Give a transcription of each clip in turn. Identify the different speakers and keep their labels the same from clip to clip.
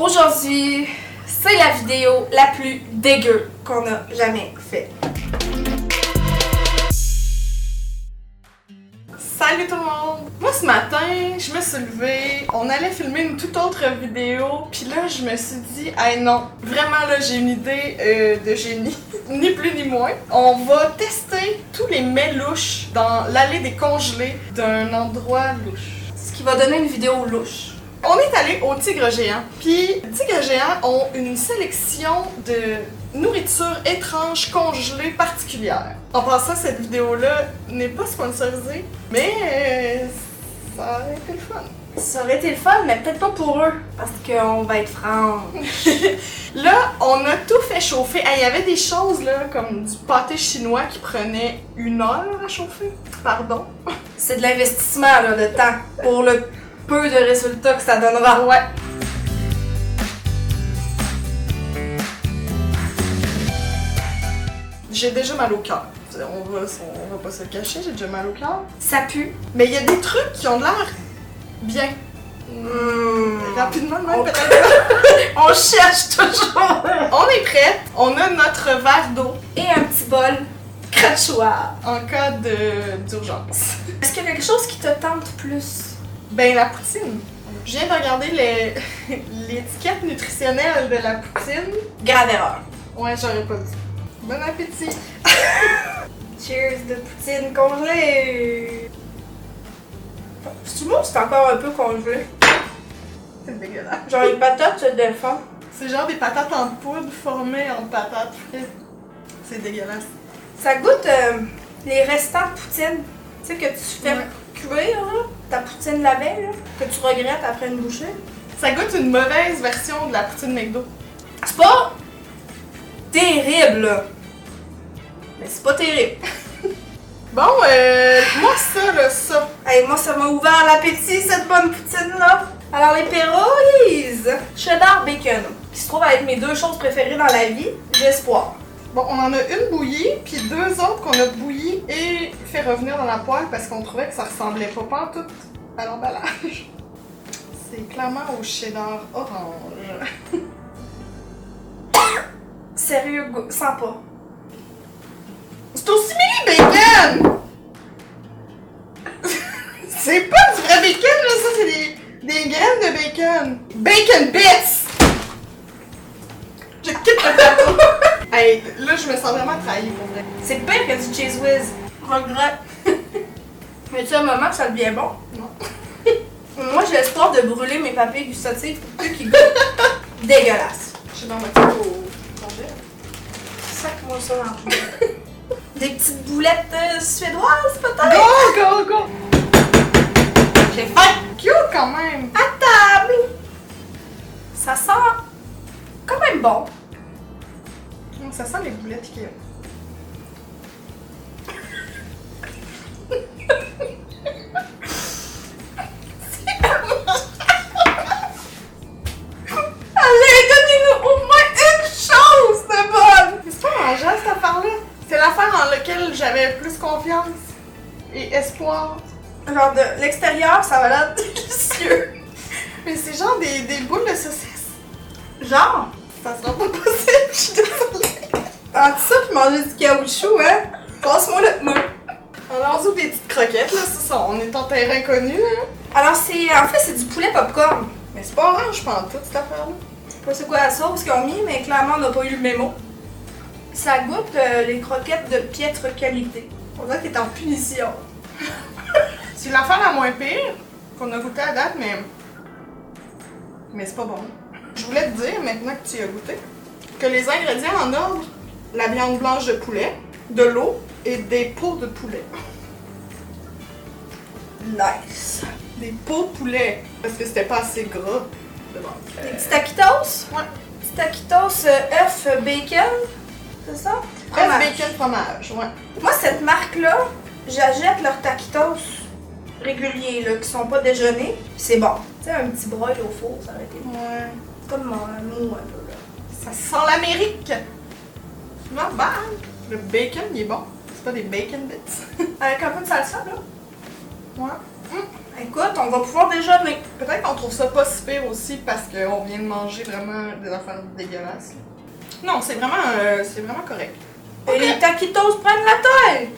Speaker 1: Aujourd'hui, c'est la vidéo la plus dégueu qu'on a jamais fait.
Speaker 2: Salut tout le monde! Moi ce matin, je me suis levée, on allait filmer une toute autre vidéo, puis là je me suis dit, hey non, vraiment là j'ai une idée de génie, ni plus ni moins. On va tester tous les mets louches dans l'allée des congelés d'un endroit louche.
Speaker 1: Ce qui va donner une vidéo louche.
Speaker 2: On est allé au Tigre Géant, puis les Tigres Géants ont une sélection de nourriture étrange congelée particulière. En passant, cette vidéo-là n'est pas sponsorisée, mais ça aurait été le fun.
Speaker 1: Ça aurait été le fun, mais peut-être pas pour eux, parce qu'on va être franche.
Speaker 2: Là, on a tout fait chauffer. Il y avait des choses là, comme du pâté chinois qui prenait 1 heure à chauffer. Pardon.
Speaker 1: C'est de l'investissement là, de temps pour le peu de résultats que ça donnera.
Speaker 2: Ouais. J'ai déjà mal au cœur. On va pas se le cacher, j'ai déjà mal au cœur.
Speaker 1: Ça pue.
Speaker 2: Mais il y a des trucs qui ont l'air bien. Rapidement, même peut-être.
Speaker 1: On cherche toujours.
Speaker 2: On est prêts. On a notre verre d'eau
Speaker 1: Et un petit bol crachoir.
Speaker 2: en cas d'urgence.
Speaker 1: Est-ce qu'il y a quelque chose qui te tente plus?
Speaker 2: Ben, la poutine. Je viens de regarder l'étiquette nutritionnelle de la poutine.
Speaker 1: Grave erreur.
Speaker 2: Ouais, j'aurais pas dit. Bon appétit!
Speaker 1: Cheers de poutine congelée! C'est bon, c'est encore un peu congelé.
Speaker 2: C'est dégueulasse.
Speaker 1: Genre les patates se défendent.
Speaker 2: C'est genre des patates en poudre formées en patates frites. C'est dégueulasse.
Speaker 1: Ça goûte les restants de poutine. Tu sais que tu fais
Speaker 2: Ouais.
Speaker 1: cuire là, ta poutine la veille, là, que tu regrettes après une bouchée.
Speaker 2: Ça goûte une mauvaise version de la poutine McDo.
Speaker 1: C'est pas terrible là. Mais c'est pas terrible.
Speaker 2: Bon, moi ça, là, ça.
Speaker 1: Hey, moi ça m'a ouvert l'appétit cette bonne poutine là. Alors les Perroise, cheddar bacon, qui se trouve à être mes 2 choses préférées dans la vie, j'ai espoir.
Speaker 2: Bon, on en a une bouillie, puis 2 autres qu'on a bouillies et fait revenir dans la poêle parce qu'on trouvait que ça ressemblait pas pantoute à l'emballage. C'est clairement au cheddar orange.
Speaker 1: Sérieux, sens pas.
Speaker 2: C'est au simili bacon! C'est pas du vrai bacon, là, ça c'est des graines de bacon. Bacon bits! Je quitte le plateau. Hey, là je me sens vraiment trahie pour vrai.
Speaker 1: C'est pire que du Cheese Whiz. Regrette. Mais tu sais, à un moment que ça devient bon.
Speaker 2: Non.
Speaker 1: Moi, j'ai l'espoir de brûler mes papiers gustatifs pour plus qu'ils goûtent dégueulasse.
Speaker 2: Je suis dans ma tête au congé.
Speaker 1: Sac-moi ça dans le poulet. Des petites boulettes suédoises, peut-être?
Speaker 2: Go, go, go!
Speaker 1: J'ai faim.
Speaker 2: Cute quand même!
Speaker 1: À table! Ça sent quand même bon.
Speaker 2: Ça sent les boulettes Ikea.
Speaker 1: Allez, donnez-nous au moins une chose de bonne!
Speaker 2: Mais c'est pas mangeable cette affaire-là. C'est l'affaire en laquelle j'avais plus confiance et espoir.
Speaker 1: Genre de l'extérieur, ça va l'air délicieux.
Speaker 2: Mais c'est genre des boules de saucisse.
Speaker 1: Genre,
Speaker 2: Ça sera pas possible, je suis désolée.
Speaker 1: entre ça pis manger du caoutchouc, hein? Passe-moi le mot.
Speaker 2: Alors, on ouvre des petites croquettes, là, c'est ça, on est en terrain connu, hein.
Speaker 1: Alors, en fait, c'est du poulet popcorn.
Speaker 2: Mais c'est pas orange, pantoute, cette affaire-là.
Speaker 1: Je sais pas c'est quoi la sauce qu'ils ont mis, mais clairement, on n'a pas eu le mémo. Ça goûte les croquettes de piètre qualité. On dirait que t'es en punition.
Speaker 2: C'est l'affaire la moins pire qu'on a goûté à date, mais c'est pas bon. Je voulais te dire, maintenant que tu y as goûté, que les ingrédients en ordre, la viande blanche de poulet, de l'eau et des peaux de poulet.
Speaker 1: Nice.
Speaker 2: Des peaux de poulet, parce que c'était pas assez gras de base.
Speaker 1: Des petits taquitos.
Speaker 2: Ouais.
Speaker 1: Petits taquitos œuf bacon. C'est ça?
Speaker 2: Presque
Speaker 1: Fromage.
Speaker 2: bacon fromage, ouais.
Speaker 1: Moi, cette marque-là, j'achète leurs taquitos réguliers, là, qui sont pas déjeunés. C'est bon. Tu sais, un petit broil au four, ça aurait été bon.
Speaker 2: Ouais.
Speaker 1: Comme mou un peu, là.
Speaker 2: Ça sent l'Amérique! Not bad! Le bacon, il est bon. C'est pas des bacon bits.
Speaker 1: Avec un peu de salsa, là.
Speaker 2: Ouais.
Speaker 1: Écoute, on va pouvoir déjeuner.
Speaker 2: Peut-être qu'on trouve ça pas si pire aussi parce qu'on vient de manger vraiment des affaires dégueulasses. Non, c'est vraiment correct.
Speaker 1: Et les taquitos prennent la taille!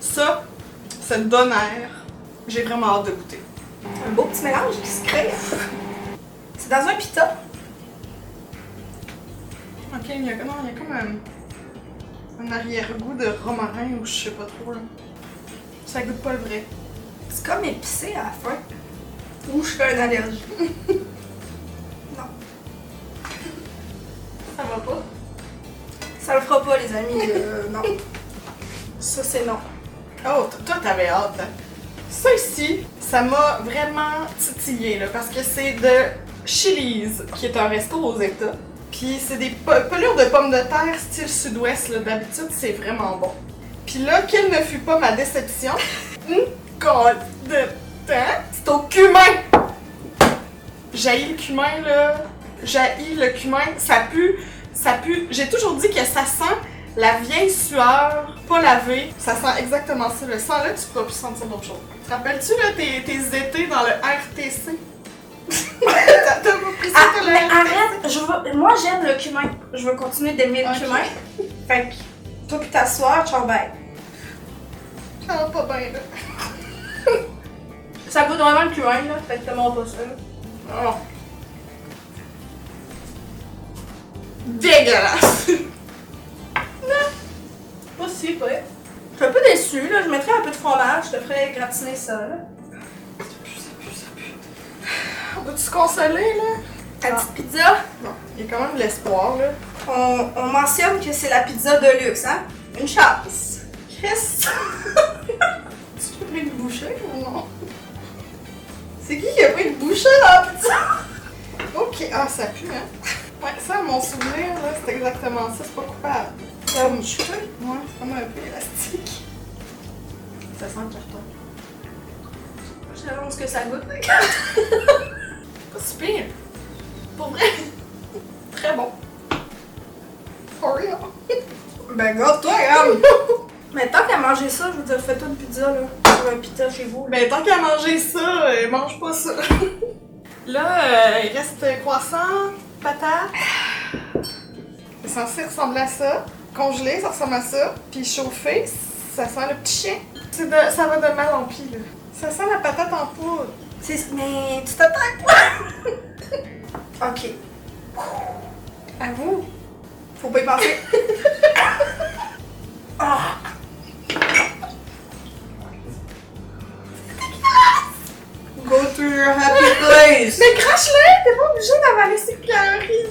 Speaker 2: Ça donne air. J'ai vraiment hâte de goûter.
Speaker 1: Un beau petit mélange qui se crée. C'est dans un pita.
Speaker 2: Ok, il y a comme un arrière-goût de romarin ou je sais pas trop là. Ça goûte pas le vrai.
Speaker 1: C'est comme épicé à la fin. Ou je fais une allergie. Non.
Speaker 2: Ça va pas?
Speaker 1: Ça le fera pas, les amis. Non. Ça, c'est non.
Speaker 2: Oh, toi t'avais hâte. Hein? Ça ici, ça m'a vraiment titillé là, parce que c'est de Chili's, qui est un resto aux États. Puis c'est des pelures de pommes de terre style sud-ouest là. D'habitude, c'est vraiment bon. Puis là, quelle ne fut pas ma déception? God de temps! C'est au cumin! J'haïs le cumin là. J'haïs le cumin. Ça pue. J'ai toujours dit que ça sent la vieille sueur, pas lavée. Ça sent exactement ça. Le sang là, tu pourras plus sentir d'autre chose. Te rappelles-tu là tes étés dans le RTC? T'as pas pris ça que le
Speaker 1: mais
Speaker 2: RTC?
Speaker 1: arrête! Moi, j'aime le cumin. Je veux continuer d'aimer le cumin. Fait que toi pis ta soeur, ciao bye.
Speaker 2: Ça va pas bien là.
Speaker 1: Ça goûte vraiment le cumin, là. Fait que t'aimeras pas ça.
Speaker 2: Oh. Dégueulasse!
Speaker 1: Pas si, pas. Je suis un peu déçue, là. Je mettrais un peu de fromage. Je te ferais gratiner ça, là.
Speaker 2: Ça pue. On va-tu se consoler là?
Speaker 1: La petite pizza,
Speaker 2: Non, il y a quand même de l'espoir là.
Speaker 1: on mentionne que c'est la pizza de luxe, hein? Une chance.
Speaker 2: Chris! Tu as pris une bouchée ou non?
Speaker 1: C'est qui a pris une bouchée dans la pizza?
Speaker 2: Ok, ah ça pue hein? Ouais, ça, mon souvenir là, c'est exactement ça, c'est pas coupable.
Speaker 1: Comme cheveux.
Speaker 2: Ouais, c'est comme un peu élastique. Ça sent le carton.
Speaker 1: Je sais pas ce que ça goûte.
Speaker 2: Pas si pire. Pour vrai. Très bon. For real.
Speaker 1: Ben, garde-toi, regarde. Mais tant qu'à manger ça, je veux dire, fais-toi une pizza, là. Ou un pita chez vous.
Speaker 2: Ben, tant qu'à manger ça, mange pas ça. Là, il reste croissant, patate. C'est censé ressembler à ça. Congelé, ça ressemble à ça. Puis chauffé, ça sent le petit chien. Ça va de mal en pis, là. Ça sent la patate en poudre.
Speaker 1: Mais tu t'attaques, quoi? Ok. À vous. Faut pas y penser. Ah. Go to your happy place.
Speaker 2: Mais crache-le! T'es pas obligé d'avaler ces calories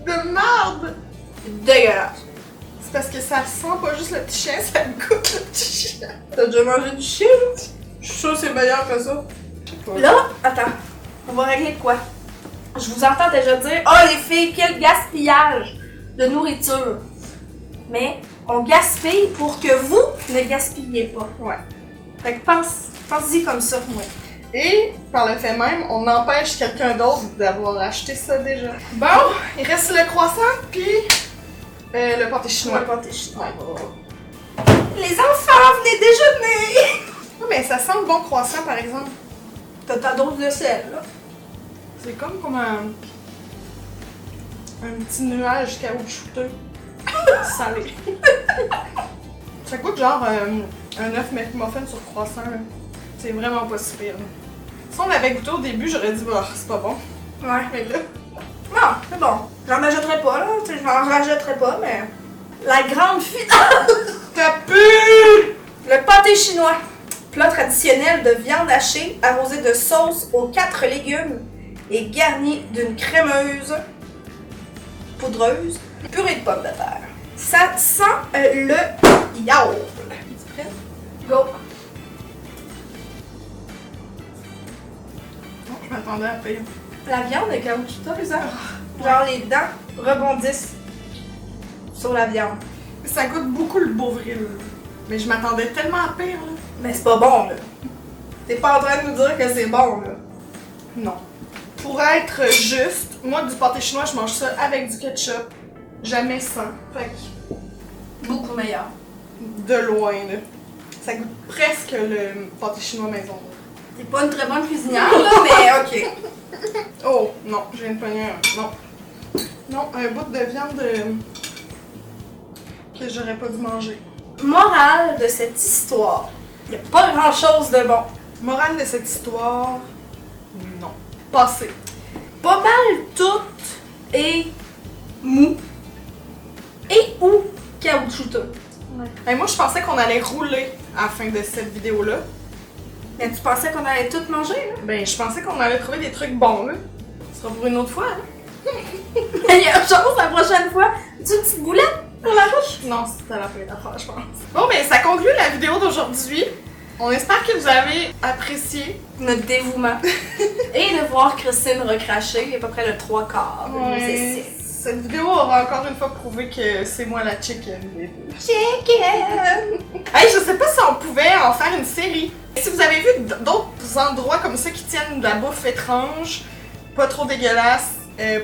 Speaker 2: de marde!
Speaker 1: Dégueulasse.
Speaker 2: C'est parce que ça sent pas juste le petit chien, ça goûte le petit chien.
Speaker 1: T'as déjà mangé du chien? Je suis sûre que c'est meilleur que ça. Là, attends. On va régler de quoi? Je vous entends déjà dire « Oh les filles, quel gaspillage de nourriture! » Mais on gaspille pour que vous ne gaspilliez pas.
Speaker 2: Ouais.
Speaker 1: Fait que pense-y comme ça. Ouais.
Speaker 2: Et, par le fait même, on empêche quelqu'un d'autre d'avoir acheté ça déjà. Bon, il reste le croissant, puis le pâté chinois.
Speaker 1: Le pâté chinois.
Speaker 2: Ouais.
Speaker 1: Les enfants, venez déjeuner!
Speaker 2: Ouais, mais ça sent le bon croissant, par exemple.
Speaker 1: T'as ta dose de sel, là.
Speaker 2: C'est comme un petit nuage caoutchouteux. Salé. Ça goûte genre un œuf McMuffin sur croissant, là. C'est vraiment pas si pire. Là. Si on l'avait goûté au début, j'aurais dit, bah, c'est pas bon.
Speaker 1: Ouais.
Speaker 2: Mais là,
Speaker 1: Non, c'est bon. J'en achèterai pas, là. Tu sais, j'en rachèterai pas, mais... La grande finale!
Speaker 2: t'as pu!
Speaker 1: Le pâté chinois. Plat traditionnel de viande hachée arrosé de sauce aux 4 légumes et garni d'une crémeuse poudreuse purée de pommes de terre. Ça sent le yaourt. Es-tu prête? Go!
Speaker 2: Non, je m'attendais à pire.
Speaker 1: La viande est caoutchouteuse, hein? Genre les dents rebondissent sur la viande.
Speaker 2: Ça goûte beaucoup le Beauvril. Mais je m'attendais tellement à pire, là.
Speaker 1: Mais c'est pas bon, là. T'es pas en train de nous dire que c'est bon, là.
Speaker 2: Non. Pour être juste, moi, du pâté chinois, je mange ça avec du ketchup. Jamais sans. Fait que,
Speaker 1: Beaucoup meilleur.
Speaker 2: de loin, là. Ça goûte presque le pâté chinois maison.
Speaker 1: T'es pas une très bonne cuisinière, là, mais ok.
Speaker 2: Oh, non, je viens de pogner un. Non. Non, un bout de viande que j'aurais pas dû manger.
Speaker 1: Morale de cette histoire. Y a pas grand chose de bon.
Speaker 2: Morale de cette histoire, non. Passé.
Speaker 1: Pas mal tout est mou et ou caoutchouteux.
Speaker 2: Ouais. Moi, je pensais qu'on allait rouler à la fin de cette vidéo-là.
Speaker 1: Mais tu pensais qu'on allait tout manger, là?
Speaker 2: Ben, je pensais qu'on allait trouver des trucs bons, là. Ce sera pour une autre fois, hein?
Speaker 1: Il y a autre chose la prochaine fois. Tu une petite boulette pour la bouche?
Speaker 2: Non, c'était la fin d'affaire, je pense. Bon, ben, ça conclut la vidéo d'aujourd'hui. On espère que vous avez apprécié.
Speaker 1: Notre dévouement. Et de voir Christine recracher à peu près le 3/4 de nos essais.
Speaker 2: Cette vidéo aura encore une fois prouvé que c'est moi la chicken.
Speaker 1: Chicken!
Speaker 2: Hey, je sais pas si on pouvait en faire une série. Si vous avez vu d'autres endroits comme ça qui tiennent de la bouffe étrange, pas trop dégueulasse,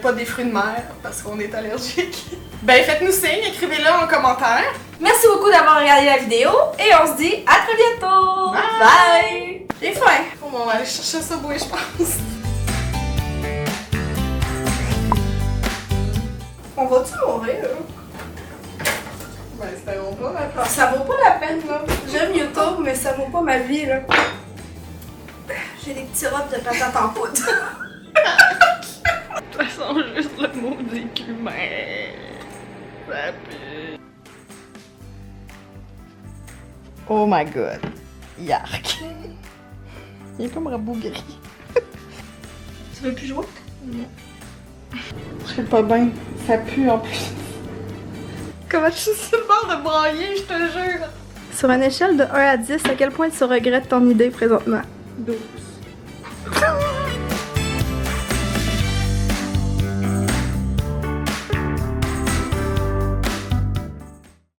Speaker 2: pas des fruits de mer parce qu'on est allergique, ben faites-nous signe, écrivez-le en commentaire.
Speaker 1: Merci beaucoup d'avoir regardé la vidéo et on se dit à très bientôt!
Speaker 2: Bye!
Speaker 1: Bye. J'ai faim!
Speaker 2: Bon, on va aller chercher ça bouée, je pense.
Speaker 1: On va-tu mourir, là?
Speaker 2: Ben, espérons pas, maintenant.
Speaker 1: Ça vaut pas la peine, là. J'aime YouTube, mais ça vaut pas ma vie, là. J'ai des petits robes de patates en poudre.
Speaker 2: De toute façon, juste le mot d'écumain. Ça pue. Oh my god. Yark. Il est comme rabougri.
Speaker 1: Tu veux plus jouer?
Speaker 2: Non. Je sais pas bien. Ça pue en plus. Comment je suis sur le bord de brailler, je te jure.
Speaker 1: Sur une échelle de 1 à 10, à quel point tu regrettes ton idée présentement?
Speaker 2: 12.